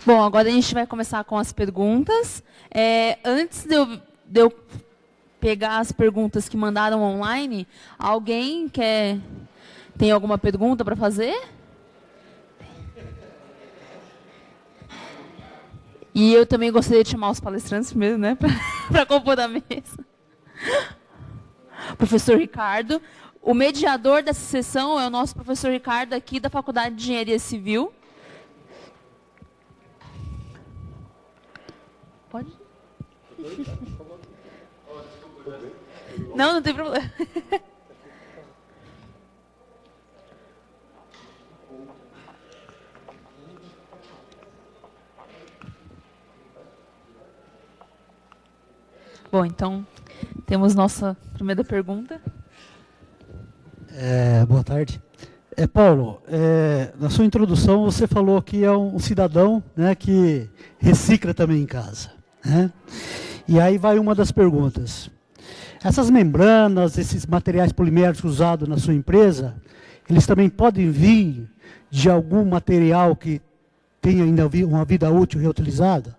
Bom, agora a gente vai começar com as perguntas. Antes de eu pegar as perguntas que mandaram online, alguém tem alguma pergunta para fazer? E eu também gostaria de chamar os palestrantes primeiro, né, para compor a mesa. Professor Ricardo. O mediador dessa sessão é o nosso professor Ricardo, aqui da Faculdade de Engenharia Civil. Pode? Não, não tem problema. Bom, então, temos nossa primeira pergunta. Boa tarde. Paulo, na sua introdução você falou que é um cidadão, né, que recicla também em casa, né? E aí vai uma das perguntas. Essas membranas, esses materiais poliméricos usados na sua empresa, eles também podem vir de algum material que tenha ainda uma vida útil reutilizada?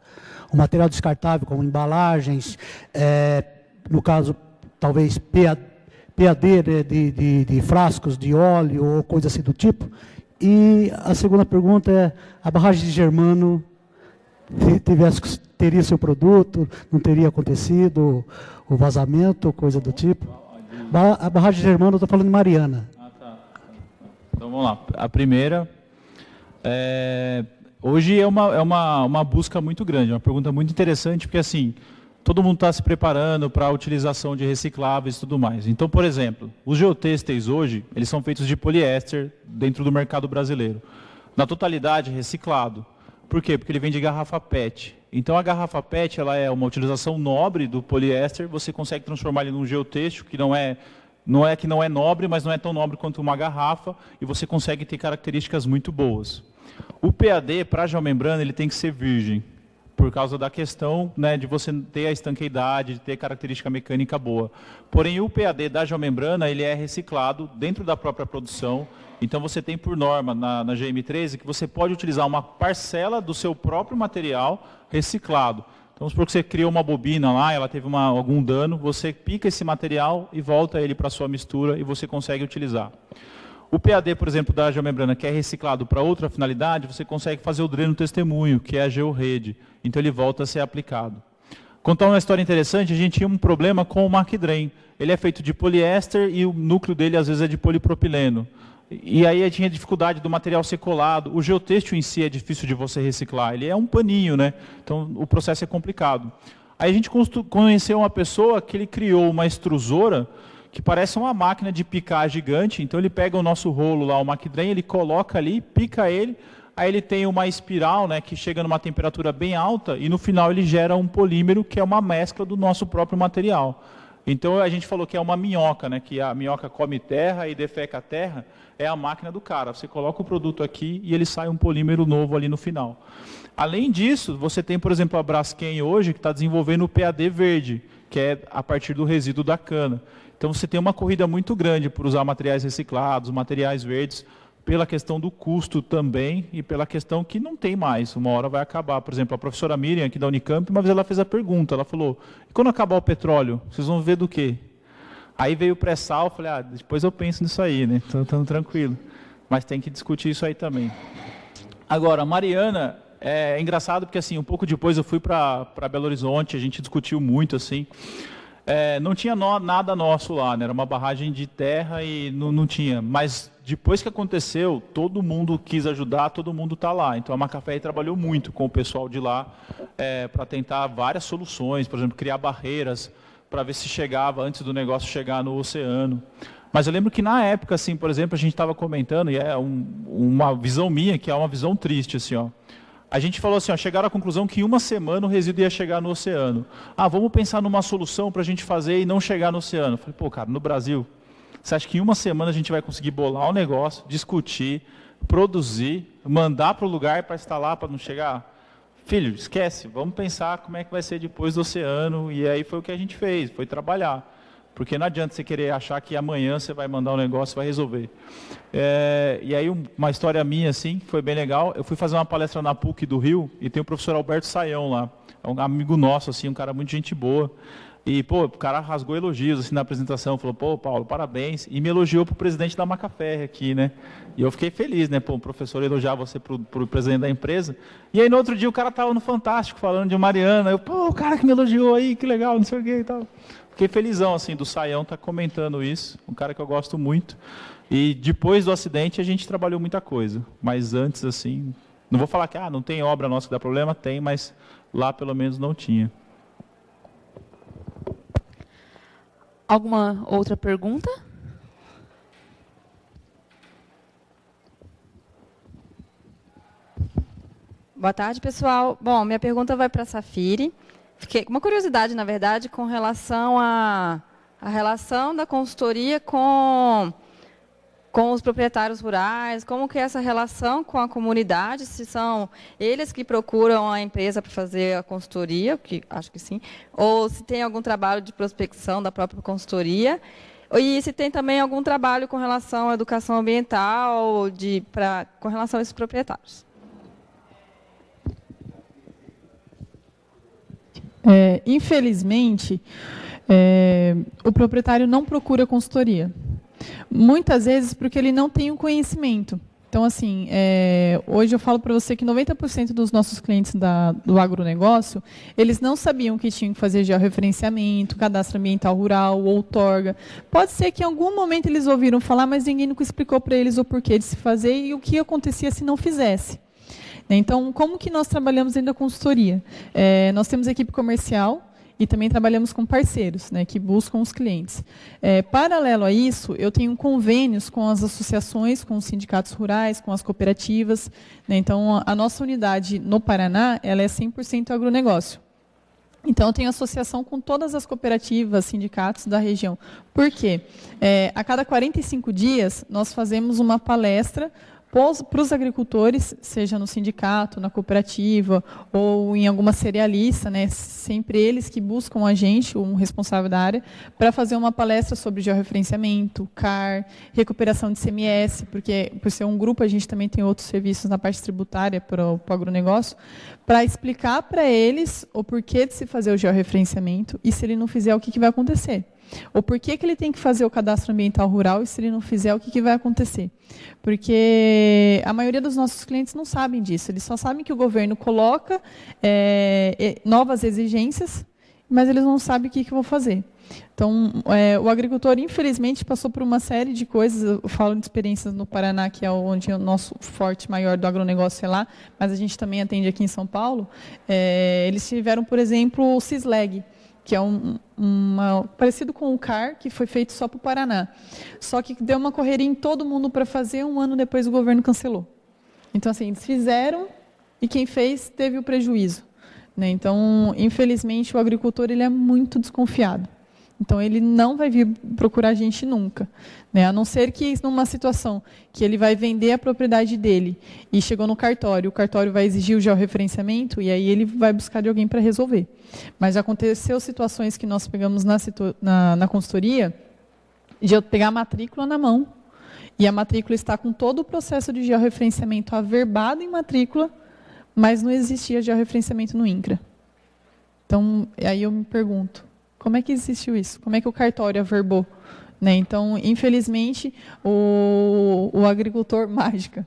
Um material descartável, como embalagens, no caso, talvez PAD, né, de frascos de óleo ou coisa assim do tipo. E a segunda pergunta é, a barragem de Germano teria seu produto, não teria acontecido o vazamento, coisa do tipo? A barragem de Germano, eu estou falando de Mariana. Tá. Então vamos lá. A primeira, hoje é uma busca muito grande, uma pergunta muito interessante, porque assim, todo mundo está se preparando para a utilização de recicláveis e tudo mais. Então, por exemplo, os geotêxteis hoje, eles são feitos de poliéster dentro do mercado brasileiro. Na totalidade, reciclado. Por quê? Porque ele vem de garrafa PET. Então, a garrafa PET ela é uma utilização nobre do poliéster, você consegue transformar ele num geotêxtil, que não é nobre, mas não é tão nobre quanto uma garrafa, e você consegue ter características muito boas. O PAD, para a geomembrana, ele tem que ser virgem, por causa da questão, né, de você ter a estanqueidade, de ter característica mecânica boa. Porém, o PAD da geomembrana, ele é reciclado dentro da própria produção. Então, você tem por norma na GM13 que você pode utilizar uma parcela do seu próprio material reciclado. Então, vamos supor que você criou uma bobina lá, ela teve algum dano, você pica esse material e volta ele para a sua mistura e você consegue utilizar. O PAD, por exemplo, da geomembrana, que é reciclado para outra finalidade, você consegue fazer o dreno testemunho, que é a georrede. Então, ele volta a ser aplicado. Contar uma história interessante, a gente tinha um problema com o MacDrain. Ele é feito de poliéster e o núcleo dele, às vezes, é de polipropileno. E aí tinha dificuldade do material ser colado. O geotêxtil em si é difícil de você reciclar. Ele é um paninho, né? Então, o processo é complicado. Aí a gente conheceu uma pessoa que ele criou uma extrusora que parece uma máquina de picar gigante. Então, ele pega o nosso rolo lá, o MacDrain, ele coloca ali, pica ele, aí ele tem uma espiral, né, que chega numa temperatura bem alta e no final ele gera um polímero que é uma mescla do nosso próprio material. Então, a gente falou que é uma minhoca, né, que a minhoca come terra e defeca a terra, é a máquina do cara. Você coloca o produto aqui e ele sai um polímero novo ali no final. Além disso, você tem, por exemplo, a Braskem hoje, que está desenvolvendo o PAD verde, que é a partir do resíduo da cana. Então, você tem uma corrida muito grande por usar materiais reciclados, materiais verdes, pela questão do custo também e pela questão que não tem mais, uma hora vai acabar. Por exemplo, a professora Miriam, aqui da Unicamp, uma vez ela fez a pergunta, ela falou, e quando acabar o petróleo, vocês vão ver do quê? Aí veio o pré-sal, eu falei, depois eu penso nisso aí, né? Então, estamos tranquilo. Mas tem que discutir isso aí também. Agora, a Mariana, é engraçado porque, assim, um pouco depois eu fui para Belo Horizonte, a gente discutiu muito, assim, não tinha nada nosso lá, né? Era uma barragem de terra e não tinha, mas depois que aconteceu, todo mundo quis ajudar, todo mundo está lá. Então, a Macafé trabalhou muito com o pessoal de lá para tentar várias soluções, por exemplo, criar barreiras para ver se chegava, antes do negócio chegar no oceano. Mas eu lembro que na época, assim, por exemplo, a gente estava comentando, e é uma visão minha, que é uma visão triste, assim, ó. A gente falou assim, ó, chegaram à conclusão que em uma semana o resíduo ia chegar no oceano. Vamos pensar numa solução para a gente fazer e não chegar no oceano. Eu falei, pô, cara, no Brasil, você acha que em uma semana a gente vai conseguir bolar um negócio, discutir, produzir, mandar para o lugar para instalar, para não chegar? Filho, esquece, vamos pensar como é que vai ser depois do oceano. E aí foi o que a gente fez, foi trabalhar. Porque não adianta você querer achar que amanhã você vai mandar um negócio e vai resolver. E aí, uma história minha, assim, que foi bem legal. Eu fui fazer uma palestra na PUC do Rio e tem o professor Alberto Saião lá. É um amigo nosso, assim, um cara muito gente boa. E, pô, o cara rasgou elogios, assim, na apresentação. Falou, pô, Paulo, parabéns. E me elogiou para o presidente da Macaferri aqui, né? E eu fiquei feliz, né? Pô, o professor elogiar você para o presidente da empresa. E aí, no outro dia, o cara estava no Fantástico, falando de Mariana. Eu, pô, o cara que me elogiou aí, que legal, não sei o que e tal. Fiquei felizão, assim, do Saião estar comentando isso. Um cara que eu gosto muito. E depois do acidente, a gente trabalhou muita coisa. Mas antes, assim... Não vou falar que não tem obra nossa que dá problema. Tem, mas lá, pelo menos, não tinha. Alguma outra pergunta? Boa tarde, pessoal. Bom, minha pergunta vai para a Safiri. Fiquei com uma curiosidade, na verdade, com relação à relação da consultoria com os proprietários rurais, como que é essa relação com a comunidade, se são eles que procuram a empresa para fazer a consultoria, que acho que sim, ou se tem algum trabalho de prospecção da própria consultoria, e se tem também algum trabalho com relação à educação ambiental, com relação a esses proprietários. Infelizmente, o proprietário não procura consultoria. Muitas vezes porque ele não tem o conhecimento. Então, assim, hoje eu falo para você que 90% dos nossos clientes do agronegócio, eles não sabiam que tinham que fazer georreferenciamento, cadastro ambiental rural, outorga. Pode ser que em algum momento eles ouviram falar, mas ninguém nunca explicou para eles o porquê de se fazer e o que acontecia se não fizesse. Então, como que nós trabalhamos dentro da consultoria? Nós temos equipe comercial e também trabalhamos com parceiros, né, que buscam os clientes. Paralelo a isso, eu tenho convênios com as associações, com os sindicatos rurais, com as cooperativas. Né, então, a nossa unidade no Paraná, ela é 100% agronegócio. Então, eu tenho associação com todas as cooperativas, sindicatos da região. Por quê? A cada 45 dias, nós fazemos uma palestra para os agricultores, seja no sindicato, na cooperativa ou em alguma cerealista, né, sempre eles que buscam a gente, um responsável da área, para fazer uma palestra sobre georreferenciamento, CAR, recuperação de CMS, porque por ser um grupo a gente também tem outros serviços na parte tributária para o agronegócio, para explicar para eles o porquê de se fazer o georreferenciamento e se ele não fizer o que vai acontecer. Ou por que ele tem que fazer o cadastro ambiental rural e se ele não fizer, o que vai acontecer? Porque a maioria dos nossos clientes não sabem disso, eles só sabem que o governo coloca novas exigências, mas eles não sabem o que vão fazer. Então, o agricultor, infelizmente, passou por uma série de coisas, eu falo de experiências no Paraná, que é onde o nosso forte maior do agronegócio é lá, mas a gente também atende aqui em São Paulo. Eles tiveram, por exemplo, o CISLEG, que é parecido com o CAR, que foi feito só para o Paraná. Só que deu uma correria em todo mundo para fazer, 1 ano depois o governo cancelou. Então, assim, eles fizeram e quem fez teve o prejuízo. Né? Então, infelizmente, o agricultor ele é muito desconfiado. Então, ele não vai vir procurar a gente nunca. Né? A não ser que, numa situação que ele vai vender a propriedade dele e chegou no cartório, o cartório vai exigir o georreferenciamento e aí ele vai buscar de alguém para resolver. Mas já aconteceu situações que nós pegamos na consultoria de eu pegar a matrícula na mão e a matrícula está com todo o processo de georreferenciamento averbado em matrícula, mas não existia georreferenciamento no INCRA. Então, aí eu me pergunto, como é que existiu isso? Como é que o cartório averbou? Né? Então, infelizmente, o agricultor... Mágica.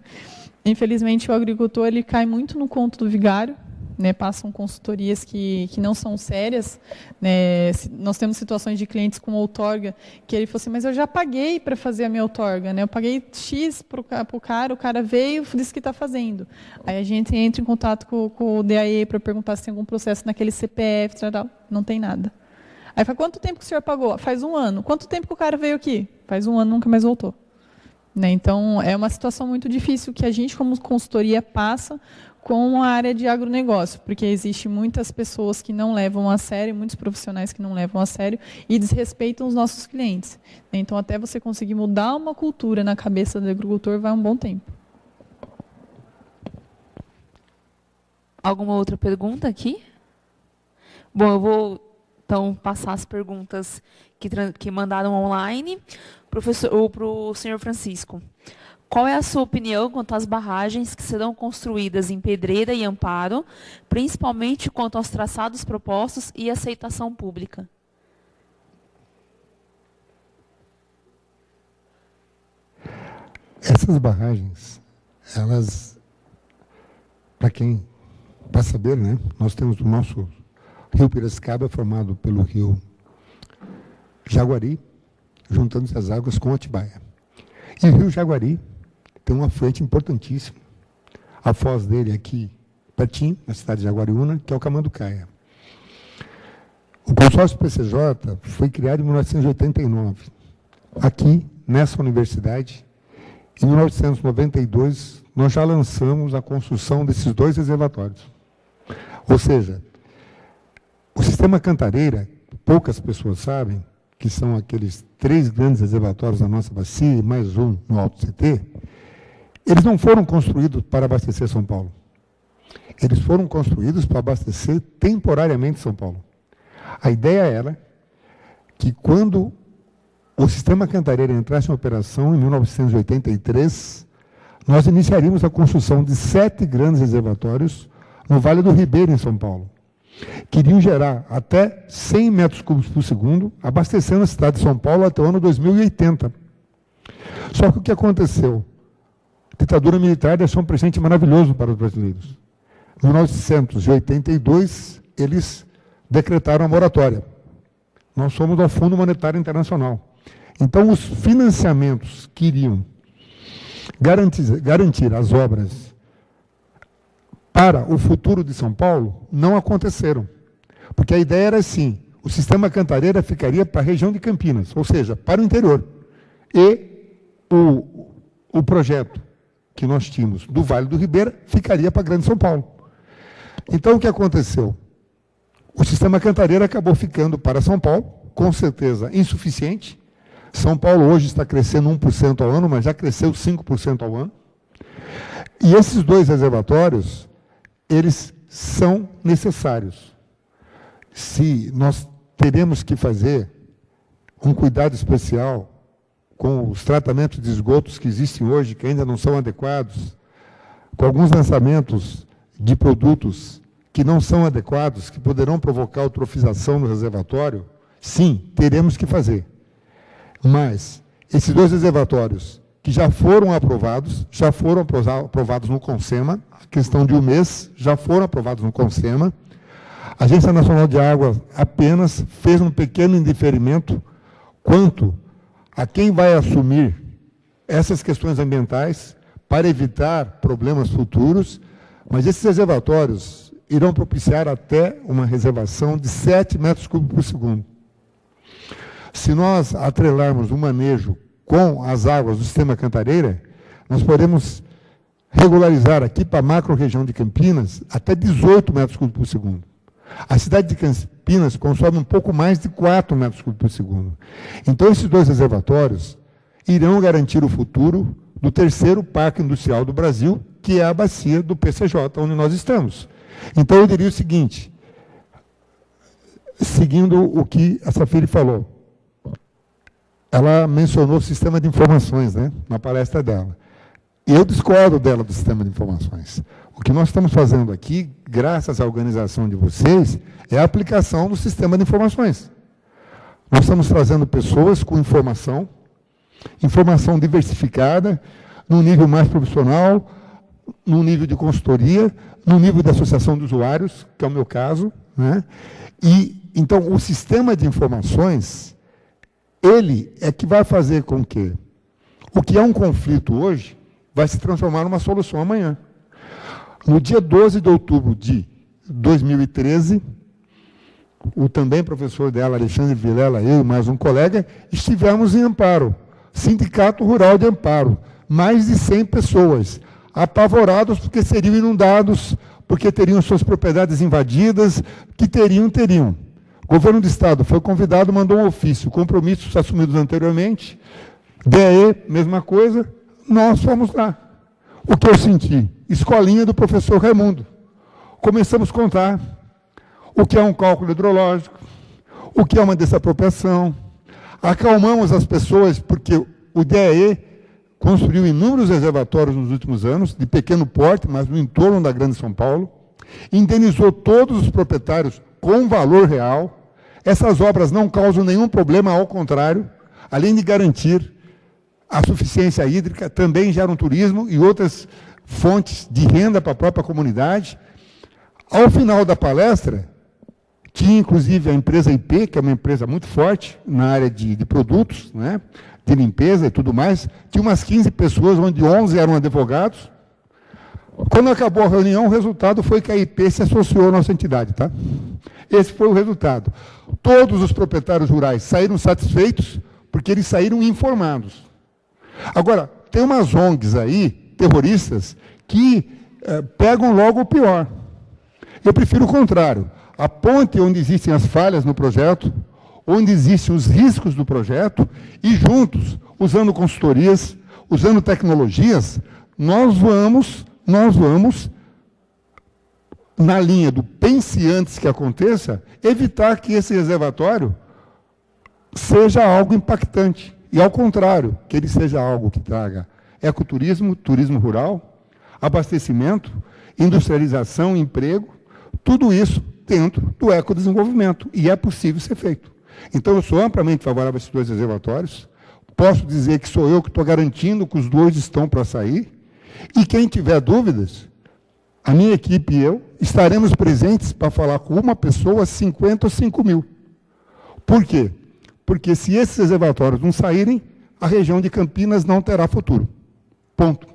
Infelizmente, o agricultor ele cai muito no conto do vigário. Né? Passam consultorias que não são sérias. Né? Nós temos situações de clientes com outorga que ele falou assim, mas eu já paguei para fazer a minha outorga. Né? Eu paguei X para o cara veio e disse que está fazendo. Aí a gente entra em contato com o DAE para perguntar se tem algum processo naquele CPF, tal. Não tem nada. Aí fala, quanto tempo que o senhor pagou? Faz 1 ano. Quanto tempo que o cara veio aqui? Faz 1 ano, nunca mais voltou. Né? Então, é uma situação muito difícil que a gente, como consultoria, passa com a área de agronegócio, porque existe muitas pessoas que não levam a sério, muitos profissionais que não levam a sério e desrespeitam os nossos clientes. Então, até você conseguir mudar uma cultura na cabeça do agricultor, vai um bom tempo. Alguma outra pergunta aqui? Bom, eu vou então, passar as perguntas que mandaram online para o senhor Francisco. Qual é a sua opinião quanto às barragens que serão construídas em Pedreira e Amparo, principalmente quanto aos traçados propostos e aceitação pública? Essas barragens, elas, para saber, né, nós temos o nosso rio Piracicaba formado pelo rio Jaguari, juntando-se as águas com Atibaia. E o rio Jaguari tem um afluente importantíssimo. A foz dele é aqui, pertinho, na cidade de Jaguariúna, que é o Camanducaia. O consórcio PCJ foi criado em 1989. Aqui, nessa universidade, em 1992, nós já lançamos a construção desses 2 reservatórios. Ou seja, o sistema Cantareira, poucas pessoas sabem, que são aqueles 3 grandes reservatórios da nossa bacia, e mais um no Alto CT, eles não foram construídos para abastecer São Paulo. Eles foram construídos para abastecer temporariamente São Paulo. A ideia era que quando o sistema Cantareira entrasse em operação, em 1983, nós iniciaríamos a construção de 7 grandes reservatórios no Vale do Ribeira, em São Paulo. Queriam gerar até 100 metros cúbicos por segundo, abastecendo a cidade de São Paulo até o ano 2080. Só que o que aconteceu? A ditadura militar deixou um presente maravilhoso para os brasileiros. Em 1982, eles decretaram a moratória. Nós somos ao Fundo Monetário Internacional. Então, os financiamentos que iriam garantir as obras para o futuro de São Paulo não aconteceram. Porque a ideia era assim, o sistema Cantareira ficaria para a região de Campinas, ou seja, para o interior. E o projeto que nós tínhamos do Vale do Ribeira ficaria para a Grande São Paulo. Então, o que aconteceu? O sistema Cantareira acabou ficando para São Paulo, com certeza insuficiente. São Paulo hoje está crescendo 1% ao ano, mas já cresceu 5% ao ano. E esses 2 reservatórios, eles são necessários. Se nós teremos que fazer um cuidado especial com os tratamentos de esgotos que existem hoje, que ainda não são adequados, com alguns lançamentos de produtos que não são adequados, que poderão provocar eutrofização no reservatório, sim, teremos que fazer. Mas esses 2 reservatórios que já foram aprovados no CONSEMA, questão de um mês, já foram aprovados no CONSEMA. A Agência Nacional de Água apenas fez um pequeno indeferimento quanto a quem vai assumir essas questões ambientais para evitar problemas futuros, mas esses reservatórios irão propiciar até uma reservação de 7 metros cúbicos por segundo. Se nós atrelarmos o manejo com as águas do sistema Cantareira, nós podemos regularizar aqui para a macro-região de Campinas até 18 metros cúbicos por segundo. A cidade de Campinas consome um pouco mais de 4 metros cúbicos por segundo. Então, esses 2 reservatórios irão garantir o futuro do 3º parque industrial do Brasil, que é a bacia do PCJ, onde nós estamos. Então, eu diria o seguinte, seguindo o que a Safiri falou, ela mencionou o sistema de informações, né, na palestra dela. Eu discordo dela do sistema de informações. O que nós estamos fazendo aqui, graças à organização de vocês, é a aplicação do sistema de informações. Nós estamos trazendo pessoas com informação diversificada, num nível mais profissional, num nível de consultoria, num nível de associação de usuários, que é o meu caso, né? E, então, o sistema de informações, ele é que vai fazer com que o que é um conflito hoje vai se transformar numa solução amanhã. No dia 12 de outubro de 2013, o também professor dela, Alexandre Vilela, eu e mais um colega, estivemos em Amparo, Sindicato Rural de Amparo, mais de 100 pessoas, apavorados porque seriam inundados, porque teriam suas propriedades invadidas, que teriam. O governo do Estado foi convidado, mandou um ofício, compromissos assumidos anteriormente, DAE, mesma coisa, nós fomos lá. O que eu senti? Escolinha do professor Raimundo. Começamos a contar o que é um cálculo hidrológico, o que é uma desapropriação. Acalmamos as pessoas, porque o DAE construiu inúmeros reservatórios nos últimos anos, de pequeno porte, mas no entorno da Grande São Paulo, indenizou todos os proprietários com valor real. Essas obras não causam nenhum problema, ao contrário, além de garantir a suficiência hídrica, também geram turismo e outras fontes de renda para a própria comunidade. Ao final da palestra, tinha inclusive a empresa IP, que é uma empresa muito forte na área de produtos, né, de limpeza e tudo mais. Tinha umas 15 pessoas, onde 11 eram advogados. Quando acabou a reunião, o resultado foi que a IP se associou à nossa entidade. Tá? Esse foi o resultado. Todos os proprietários rurais saíram satisfeitos, porque eles saíram informados. Agora, tem umas ONGs aí, terroristas, que pegam logo o pior. Eu prefiro o contrário. Aponte onde existem as falhas no projeto, onde existem os riscos do projeto, e juntos, usando consultorias, usando tecnologias, nós vamos, na linha do pense antes que aconteça, evitar que esse reservatório seja algo impactante. E, ao contrário, que ele seja algo que traga ecoturismo, turismo rural, abastecimento, industrialização, emprego, tudo isso dentro do ecodesenvolvimento. E é possível ser feito. Então, eu sou amplamente favorável a esses 2 reservatórios. Posso dizer que sou eu que estou garantindo que os 2 estão para sair. E quem tiver dúvidas, a minha equipe e eu estaremos presentes para falar com uma pessoa 50 ou 5 mil. Por quê? Porque se esses reservatórios não saírem, a região de Campinas não terá futuro. Ponto.